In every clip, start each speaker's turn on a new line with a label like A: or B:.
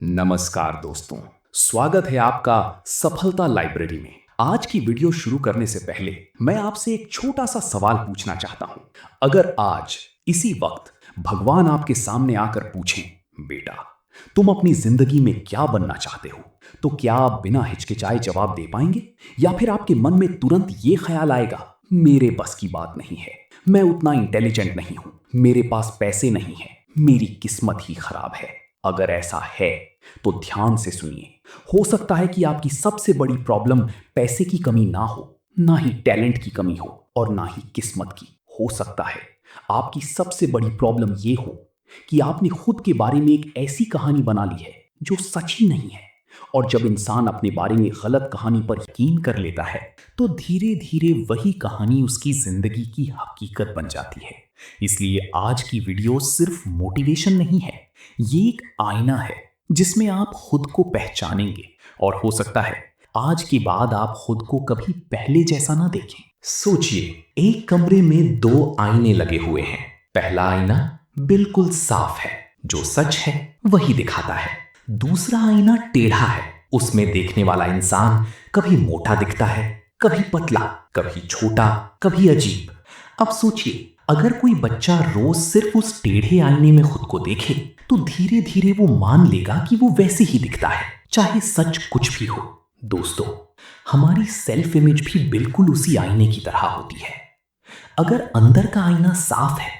A: नमस्कार दोस्तों, स्वागत है आपका सफलता लाइब्रेरी में। आज की वीडियो शुरू करने से पहले मैं आपसे एक छोटा सा सवाल पूछना चाहता हूं। अगर आज इसी वक्त भगवान आपके सामने आकर पूछें, बेटा तुम अपनी जिंदगी में क्या बनना चाहते हो, तो क्या आप बिना हिचकिचाए जवाब दे पाएंगे? या फिर आपके मन में तुरंत ये ख्याल आएगा, मेरे बस की बात नहीं है, मैं उतना इंटेलिजेंट नहीं हूं, मेरे पास पैसे नहीं है, मेरी किस्मत ही खराब है? अगर ऐसा है तो ध्यान से सुनिए। हो सकता है कि आपकी सबसे बड़ी प्रॉब्लम पैसे की कमी ना हो, ना ही टैलेंट की कमी हो, और ना ही किस्मत की। हो सकता है आपकी सबसे बड़ी प्रॉब्लम ये हो कि आपने खुद के बारे में एक ऐसी कहानी बना ली है जो सच ही नहीं है। और जब इंसान अपने बारे में गलत कहानी पर यकीन कर लेता है तो धीरे धीरे वही कहानी उसकी जिंदगी की हकीकत बन जाती है। इसलिए आज की वीडियो सिर्फ मोटिवेशन नहीं है, ये एक आईना है जिसमें आप खुद को पहचानेंगे। और हो सकता है आज के बाद आप खुद को कभी पहले जैसा ना देखें। सोचिए, एक कमरे में दो आईने लगे हुए हैं। पहला आईना बिल्कुल साफ है, जो सच है वही दिखाता है। दूसरा आईना टेढ़ा है, उसमें देखने वाला इंसान कभी मोटा दिखता है, कभी पतला, कभी छोटा, कभी अजीब। अब सोचिए, अगर कोई बच्चा रोज सिर्फ उस टेढ़े आईने में खुद को देखे तो धीरे धीरे वो मान लेगा कि वो वैसे ही दिखता है, चाहे सच कुछ भी हो। दोस्तों, हमारी सेल्फ इमेज भी बिल्कुल उसी आईने की तरह होती है। अगर अंदर का आईना साफ है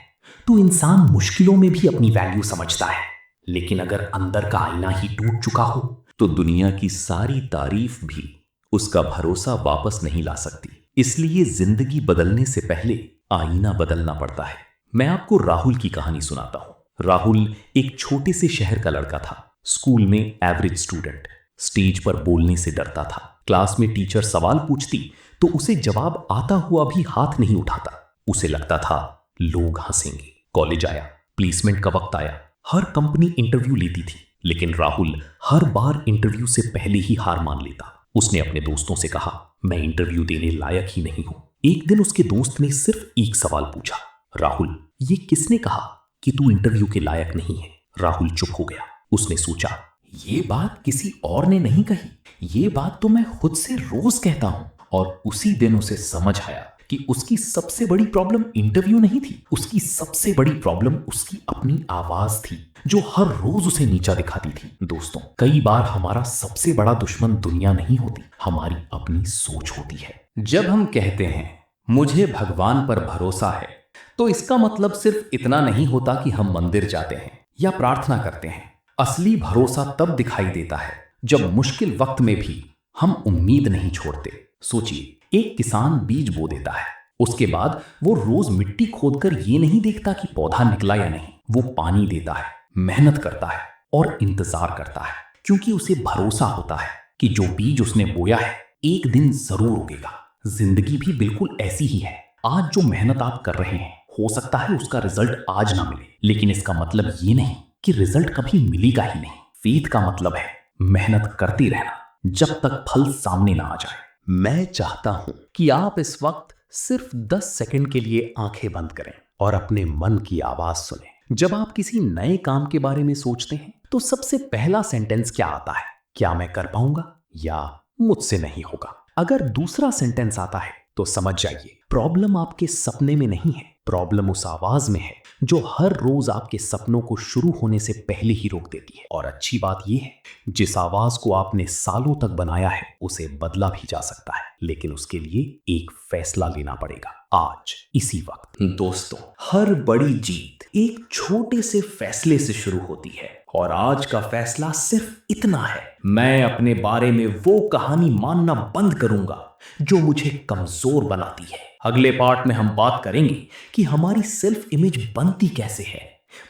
A: तो इंसान मुश्किलों में भी अपनी वैल्यू समझता है, लेकिन अगर अंदर का आईना ही टूट चुका हो तो दुनिया की सारी तारीफ भी उसका भरोसा वापस नहीं ला सकती। इसलिए जिंदगी बदलने से पहले आईना बदलना पड़ता है। मैं आपको राहुल की कहानी सुनाता हूं। राहुल एक छोटे से शहर का लड़का था। स्कूल में एवरेज स्टूडेंट, स्टेज पर बोलने से डरता था। क्लास में टीचर सवाल पूछती तो उसे जवाब आता हुआ भी हाथ नहीं उठाता। उसे लगता था लोग हंसेंगे। कॉलेज आया, प्लेसमेंट का वक्त आया, हर कंपनी इंटरव्यू लेती थी, लेकिन राहुल हर बार इंटरव्यू से पहले ही हार मान लेता। उसने अपने दोस्तों से कहा, मैं इंटरव्यू देने लायक ही नहीं हूं। एक दिन उसके दोस्त ने सिर्फ एक सवाल पूछा, राहुल, ये किसने कहा कि तू इंटरव्यू के लायक नहीं है? राहुल चुप हो गया। उसने सोचा, ये बात किसी और ने नहीं कही, ये बात तो मैं खुद से रोज कहता हूं। और उसी दिन उसे समझ आया कि उसकी सबसे बड़ी प्रॉब्लम इंटरव्यू नहीं थी, उसकी सबसे बड़ी प्रॉब्लम उसकी अपनी आवाज थी, जो हर रोज उसे नीचा दिखाती थी। दोस्तों, कई बार हमारा सबसे बड़ा दुश्मन दुनिया नहीं होती, हमारी अपनी सोच होती है। जब हम कहते हैं मुझे भगवान पर भरोसा है, तो इसका मतलब सिर्फ इतना नहीं होता कि हम मंदिर जाते हैं या प्रार्थना करते हैं। असली भरोसा तब दिखाई देता है जब मुश्किल वक्त में भी हम उम्मीद नहीं छोड़ते। सोचिए, एक किसान बीज बो देता है, उसके बाद वो रोज मिट्टी खोदकर ये नहीं देखता कि पौधा निकला या नहीं। वो पानी देता है, मेहनत करता है और इंतजार करता है, क्योंकि उसे भरोसा होता है कि जो बीज उसने बोया है एक दिन जरूर उगेगा। जिंदगी भी बिल्कुल ऐसी ही है। आज जो मेहनत आप कर रहे हैं, हो सकता है उसका रिजल्ट आज ना मिले, लेकिन इसका मतलब ये नहीं कि रिजल्ट कभी मिलेगा ही नहीं। फेथ का मतलब है मेहनत करते रहना जब तक फल सामने ना आ जाए। मैं चाहता हूं कि आप इस वक्त सिर्फ 10 सेकंड के लिए आंखें बंद करें और अपने मन की आवाज सुनें। जब आप किसी नए काम के बारे में सोचते हैं तो सबसे पहला सेंटेंस क्या आता है? क्या मैं कर पाऊंगा या मुझसे नहीं होगा? अगर दूसरा सेंटेंस आता है तो समझ जाइए, प्रॉब्लम आपके सपने में नहीं है, प्रॉब्लम उस आवाज में है जो हर रोज आपके सपनों को शुरू होने से पहले ही रोक देती है। और अच्छी बात यह है, जिस आवाज को आपने सालों तक बनाया है उसे बदला भी जा सकता है, लेकिन उसके लिए एक फैसला लेना पड़ेगा, आज, इसी वक्त। दोस्तों, हर बड़ी जीत एक छोटे से फैसले से शुरू होती है, और आज का फैसला सिर्फ इतना है, मैं अपने बारे में वो कहानी मानना बंद करूंगा जो मुझे कमजोर बनाती है। अगले पार्ट में हम बात करेंगे कि हमारी सेल्फ इमेज बनती कैसे है,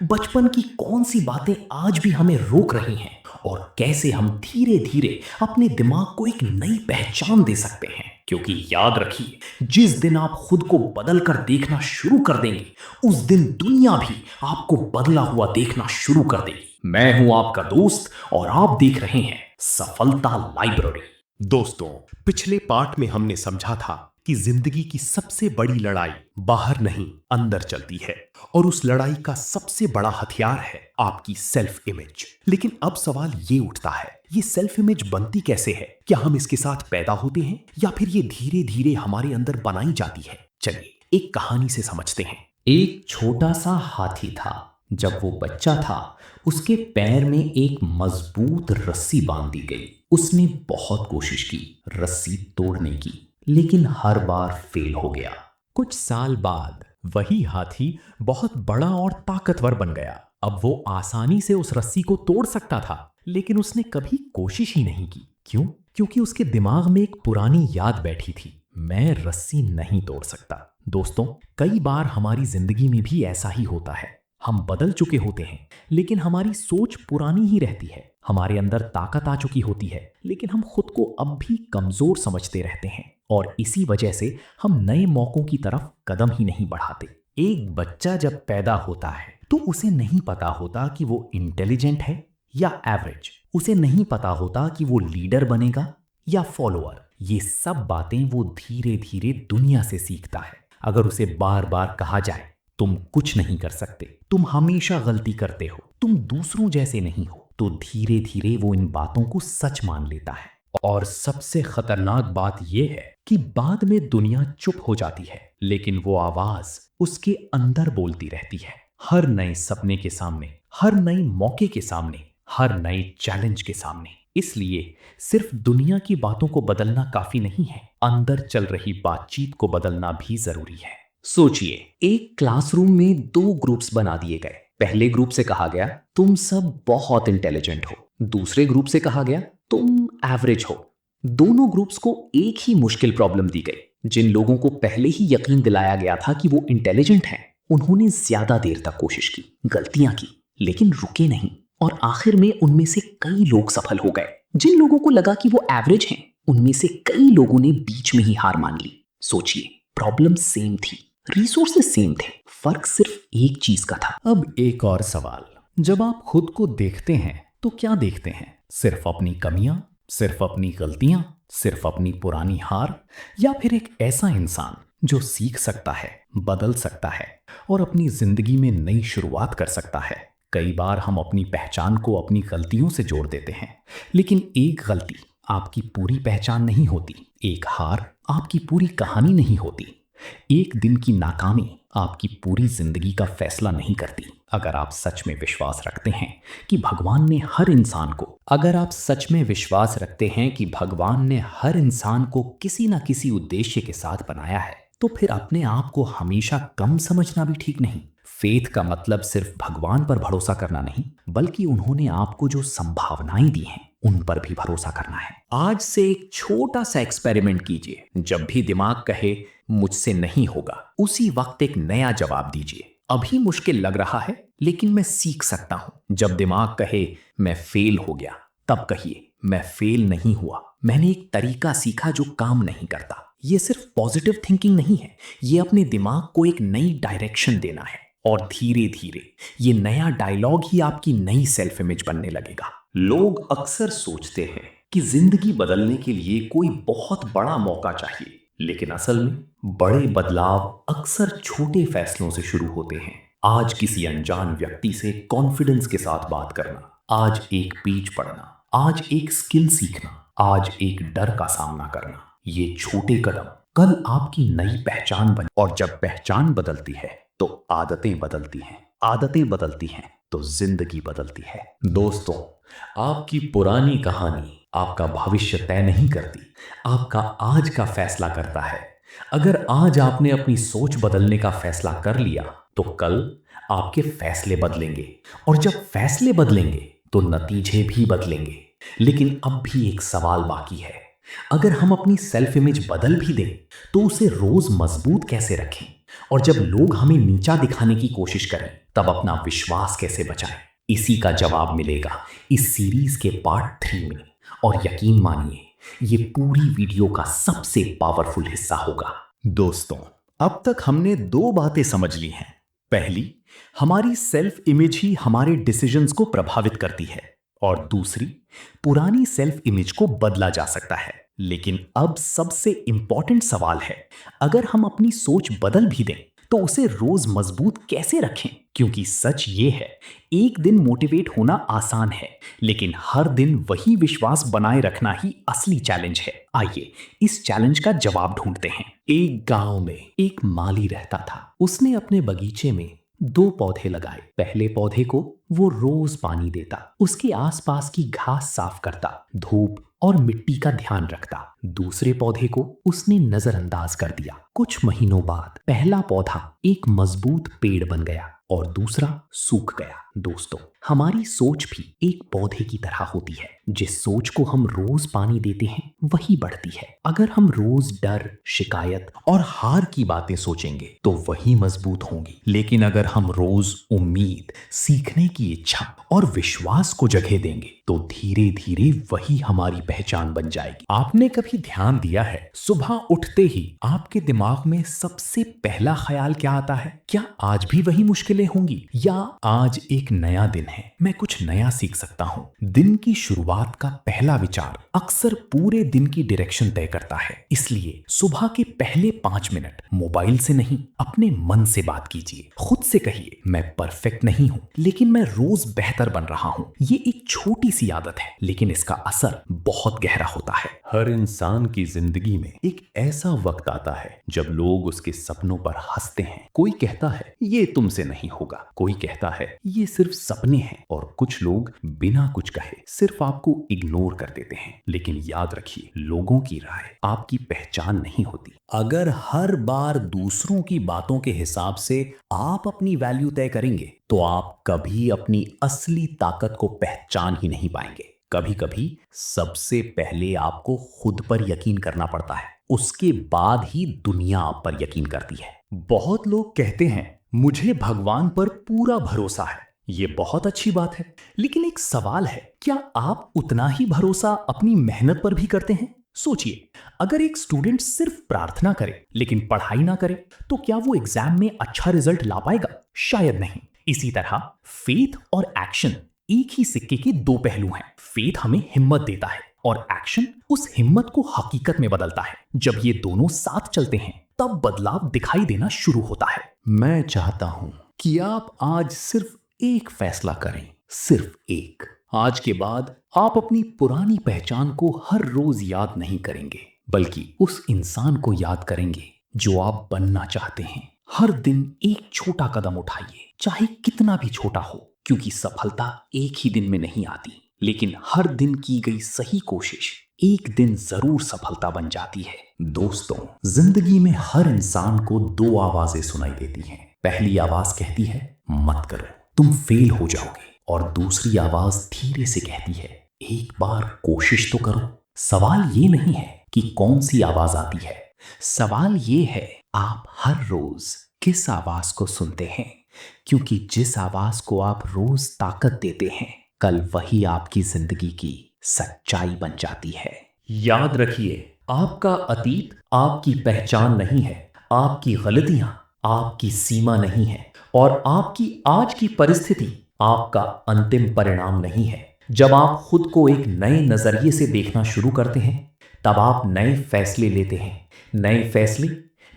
A: बचपन की कौन सी बातें आज भी हमें रोक रही हैं, और कैसे हम धीरे धीरे अपने दिमाग को एक नई पहचान दे सकते हैं। क्योंकि याद रखिए, जिस दिन आप खुद को बदल कर देखना शुरू कर देंगे, उस दिन दुनिया भी आपको बदला हुआ देखना शुरू कर देगी। मैं हूं आपका दोस्त और आप देख रहे हैं सफलता लाइब्रेरी। दोस्तों, पिछले पार्ट में हमने समझा था कि जिंदगी की सबसे बड़ी लड़ाई बाहर नहीं, अंदर चलती है, और उस लड़ाई का सबसे बड़ा हथियार है आपकी सेल्फ इमेज। लेकिन अब सवाल ये उठता है, ये सेल्फ इमेज बनती कैसे है? क्या हम इसके साथ पैदा होते हैं या फिर ये धीरे धीरे हमारे अंदर बनाई जाती है? चलिए एक कहानी से समझते हैं।
B: एक छोटा सा हाथी था। जब वो बच्चा था, उसके पैर में एक मजबूत रस्सी बांध दी गई। उसने बहुत कोशिश की रस्सी तोड़ने की, लेकिन हर बार फेल हो गया।
C: कुछ साल बाद वही हाथी बहुत बड़ा और ताकतवर बन गया। अब वो आसानी से उस रस्सी को तोड़ सकता था, लेकिन उसने कभी कोशिश ही नहीं की। क्यों? क्योंकि उसके दिमाग में एक पुरानी याद बैठी थी, मैं रस्सी नहीं तोड़ सकता। दोस्तों, कई बार हमारी जिंदगी में भी ऐसा ही होता है। हम बदल चुके होते हैं, लेकिन हमारी सोच पुरानी ही रहती है। हमारे अंदर ताकत आ चुकी होती है, लेकिन हम खुद को अब भी कमजोर समझते रहते हैं, और इसी वजह से हम नए मौकों की तरफ कदम ही नहीं बढ़ाते।
A: एक बच्चा जब पैदा होता है तो उसे नहीं पता होता कि वो इंटेलिजेंट है या एवरेज। उसे नहीं पता होता कि वो लीडर बनेगा या फॉलोअर। ये सब बातें वो धीरे धीरे दुनिया से सीखता है। अगर उसे बार बार कहा जाए तुम कुछ नहीं कर सकते, तुम हमेशा गलती करते हो, तुम दूसरों जैसे नहीं हो, तो धीरे धीरे वो इन बातों को सच मान लेता है। और सबसे खतरनाक बात यह है कि बाद में दुनिया चुप हो जाती है, लेकिन वो आवाज उसके अंदर बोलती रहती है। हर नए सपने के सामने, हर नए मौके के सामने, हर नए चैलेंज के सामने। इसलिए सिर्फ दुनिया की बातों को बदलना काफी नहीं है, अंदर चल रही बातचीत को बदलना भी जरूरी है।
B: सोचिए, एक क्लासरूम में 2 ग्रुप्स बना दिए गए। पहले ग्रुप से कहा गया तुम सब बहुत इंटेलिजेंट हो, दूसरे ग्रुप से कहा गया तुम एवरेज हो। दोनों ग्रुप्स को एक ही मुश्किल प्रॉब्लम दी गई। जिन लोगों को पहले ही यकीन दिलाया गया था कि वो इंटेलिजेंट हैं, उन्होंने ज्यादा देर तक कोशिश की, गलतियां की, लेकिन रुके नहीं, और आखिर में उनमें से कई लोग सफल हो गए। जिन लोगों को लगा कि वो एवरेज हैं, उनमें से कई लोगों ने बीच में ही हार मान ली। सोचिए, प्रॉब्लम सेम थी, रिसोर्सेज सेम थे, फर्क सिर्फ एक चीज का था।
C: अब एक और सवाल, जब आप खुद को देखते हैं तो क्या देखते हैं? सिर्फ अपनी कमियां, सिर्फ अपनी गलतियां, सिर्फ अपनी पुरानी हार, या फिर एक ऐसा इंसान जो सीख सकता है, बदल सकता है और अपनी जिंदगी में नई शुरुआत कर सकता है? कई बार हम अपनी पहचान को अपनी गलतियों से जोड़ देते हैं, लेकिन एक गलती आपकी पूरी पहचान नहीं होती, एक हार आपकी पूरी कहानी नहीं होती, एक दिन की नाकामी आपकी पूरी जिंदगी का फैसला नहीं करती। अगर आप सच में विश्वास रखते हैं कि भगवान ने हर इंसान को किसी ना किसी उद्देश्य के साथ बनाया है, तो फिर अपने आप को हमेशा कम समझना भी ठीक नहीं। फेथ का मतलब सिर्फ भगवान पर भरोसा करना नहीं, बल्कि उन्होंने आपको जो संभावनाएं दी हैं उन पर भी भरोसा करना है।
A: आज से एक छोटा सा एक्सपेरिमेंट कीजिए। जब भी दिमाग कहे मुझसे नहीं होगा, उसी वक्त एक नया जवाब दीजिए। अभी मुश्किल लग रहा है, लेकिन मैं सीख सकता हूं। जब दिमाग कहे मैं फेल हो गया, तब कहिए मैं फेल नहीं हुआ, मैंने एक तरीका सीखा जो काम नहीं करता। ये सिर्फ पॉजिटिव थिंकिंग नहीं है, ये अपने दिमाग को एक नई डायरेक्शन देना है, और धीरे धीरे ये नया डायलॉग ही आपकी नई सेल्फ इमेज बनने लगेगा। लोग अक्सर सोचते हैं कि जिंदगी बदलने के लिए कोई बहुत बड़ा मौका चाहिए, लेकिन असल में बड़े बदलाव अक्सर छोटे फैसलों से शुरू होते हैं। आज किसी अनजान व्यक्ति से कॉन्फिडेंस के साथ बात करना, आज एक पेज पढ़ना, आज एक स्किल सीखना, आज एक डर का सामना करना, ये छोटे कदम कल आपकी नई पहचान बन। और जब पहचान बदलती है तो आदतें बदलती हैं, आदतें बदलती हैं तो जिंदगी बदलती है। दोस्तों, आपकी पुरानी कहानी आपका भविष्य तय नहीं करती, आपका आज का फैसला करता है। अगर आज आपने अपनी सोच बदलने का फैसला कर लिया, तो कल आपके फैसले बदलेंगे, और जब फैसले बदलेंगे तो नतीजे भी बदलेंगे। लेकिन अब भी एक सवाल बाकी है, अगर हम अपनी सेल्फ इमेज बदल भी दें, तो उसे रोज मजबूत कैसे रखें? और जब लोग हमें नीचा दिखाने की कोशिश करें, तब अपना विश्वास कैसे बचाएं? इसी का जवाब मिलेगा इस सीरीज के पार्ट 3 में। और यकीन मानिए, ये पूरी वीडियो का सबसे पावरफुल हिस्सा होगा।
C: दोस्तों, अब तक हमने 2 बातें समझ ली हैं। पहली, हमारी सेल्फ इमेज ही हमारे डिसीजंस को प्रभावित करती है, और दूसरी, पुरानी सेल्फ इमेज को बदला जा सकता है। लेकिन अब सबसे इंपॉर्टेंट सवाल है, अगर हम अपनी सोच बदल भी दें, तो उसे रोज मजबूत कैसे रखें? क्योंकि सच ये है, एक दिन मोटिवेट होना आसान है, लेकिन हर दिन वही विश्वास बनाए रखना ही असली चैलेंज है। आइए इस चैलेंज का जवाब ढूंढते हैं। एक गांव में एक माली रहता था। उसने अपने बगीचे में 2 पौधे लगाए। पहले पौधे को वो रोज पानी देता, उसके आसपास की घास साफ करता, धूप और मिट्टी का ध्यान रखता। दूसरे पौधे को उसने नजरअंदाज कर दिया। कुछ महीनों बाद पहला पौधा एक मजबूत पेड़ बन गया और दूसरा सूख गया। दोस्तों, हमारी सोच भी एक पौधे की तरह होती है। जिस सोच को हम रोज पानी देते हैं वही बढ़ती है। अगर हम रोज डर, शिकायत और हार की बातें सोचेंगे तो वही मजबूत होंगी। लेकिन अगर हम रोज उम्मीद, सीखने की इच्छा और विश्वास को जगह देंगे तो धीरे धीरे वही हमारी पहचान बन जाएगी। आपने कभी ध्यान दिया है, सुबह उठते ही आपके दिमाग में सबसे पहला ख्याल क्या आता है? क्या आज भी वही मुश्किलें होंगी, या आज एक नया दिन है, मैं कुछ नया सीख सकता हूँ? दिन की शुरुआत का पहला विचार अक्सर पूरे दिन की डायरेक्शन तय करता है। इसलिए सुबह के पहले 5 मिनट मोबाइल से नहीं, अपने मन से बात कीजिए। खुद से कहिए, मैं परफेक्ट नहीं हूँ, लेकिन मैं रोज बेहतर बन रहा हूँ। ये एक छोटी सी आदत है, लेकिन इसका असर बहुत गहरा होता है।
A: हर इंसान की जिंदगी में एक ऐसा वक्त आता है जब लोग उसके सपनों पर हंसते हैं। कोई कहता है ये तुमसे नहीं होगा, कोई कहता है ये सिर्फ सपने हैं, और कुछ लोग बिना कुछ कहे सिर्फ आपको इग्नोर कर देते हैं। लेकिन याद रखिए, लोगों की राय आपकी पहचान नहीं होती।
C: अगर हर बार दूसरों की बातों के हिसाब से आप अपनी वैल्यू तय करेंगे तो आप कभी अपनी असली ताकत को पहचान ही नहीं पाएंगे। कभी कभी सबसे पहले आपको खुद पर यकीन करना पड़ता है, उसके बाद ही दुनिया आप पर यकीन करती है। बहुत लोग कहते हैं मुझे भगवान पर पूरा भरोसा है। ये बहुत अच्छी बात है, लेकिन एक सवाल है, क्या आप उतना ही भरोसा अपनी मेहनत पर भी करते हैं? सोचिए, अगर एक स्टूडेंट सिर्फ प्रार्थना करे लेकिन पढ़ाई ना करे तो क्या वो एग्जाम में अच्छा रिजल्ट ला पाएगा? शायद नहीं। इसी तरह फेथ और एक्शन एक ही सिक्के के 2 पहलू हैं। फेथ हमें हिम्मत देता है और एक्शन उस हिम्मत को हकीकत में बदलता है। जब ये दोनों साथ चलते हैं तब बदलाव दिखाई देना शुरू होता है। मैं चाहता हूं कि आप आज सिर्फ एक फैसला करें, सिर्फ एक। आज के बाद आप अपनी पुरानी पहचान को हर रोज याद नहीं करेंगे, बल्कि उस इंसान को याद करेंगे जो आप बनना चाहते हैं। हर दिन एक छोटा कदम उठाइए, चाहे कितना भी छोटा हो, क्योंकि सफलता एक ही दिन में नहीं आती, लेकिन हर दिन की गई सही कोशिश एक दिन जरूर सफलता बन जाती है। दोस्तों, जिंदगी में हर इंसान को 2 आवाजें सुनाई देती हैं। पहली आवाज कहती है मत करो, तुम फेल हो जाओगे, और दूसरी आवाज धीरे से कहती है एक बार कोशिश तो करो। सवाल ये नहीं है कि कौन सी आवाज आती है, सवाल ये है आप हर रोज किस आवाज को सुनते हैं, क्योंकि जिस आवाज को आप रोज ताकत देते हैं, कल वही आपकी जिंदगी की सच्चाई बन जाती है। याद रखिए, आपका अतीत आपकी पहचान नहीं है, आपकी गलतियां आपकी सीमा नहीं है, और आपकी आज की परिस्थिति आपका अंतिम परिणाम नहीं है। जब आप खुद को एक नए नजरिए से देखना शुरू करते हैं, तब आप नए फैसले लेते हैं। नए फैसले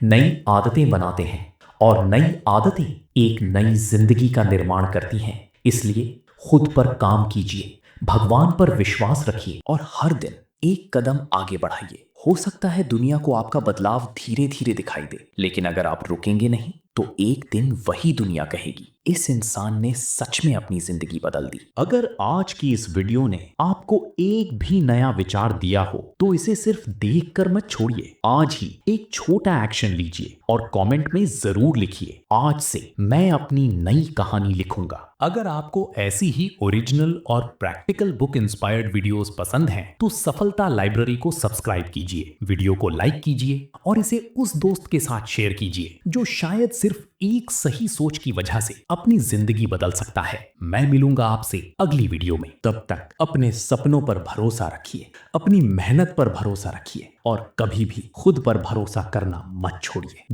C: नई आदतें बनाते हैं, और नई आदतें एक नई जिंदगी का निर्माण करती हैं। इसलिए खुद पर काम कीजिए, भगवान पर विश्वास रखिए, और हर दिन एक कदम आगे बढ़ाइए। हो सकता है दुनिया को आपका बदलाव धीरे धीरे दिखाई दे, लेकिन अगर आप रुकेंगे नहीं तो एक दिन वही दुनिया कहेगी इस इंसान ने सच में अपनी जिंदगी बदल दी। अगर आज की इस वीडियो ने आपको एक भी नया विचार दिया हो तो इसे सिर्फ देखकर मत छोड़िए। आज ही एक छोटा एक्शन लीजिए और कमेंट में जरूर लिखिए, आज से मैं अपनी नई कहानी लिखूंगा। अगर आपको ऐसी ही ओरिजिनल और प्रैक्टिकल बुक इंस्पायर्ड वीडियोस पसंद हैं तो सफलता लाइब्रेरी को सब्सक्राइब कीजिए, वीडियो को लाइक कीजिए और इसे उस दोस्त के साथ शेयर कीजिए जो शायद सिर्फ एक सही सोच की वजह से अपनी जिंदगी बदल सकता है। मैं मिलूंगा आपसे अगली वीडियो में। तब तक अपने सपनों पर भरोसा रखिए, अपनी मेहनत पर भरोसा रखिए और कभी भी खुद पर भरोसा करना मत छोड़िए।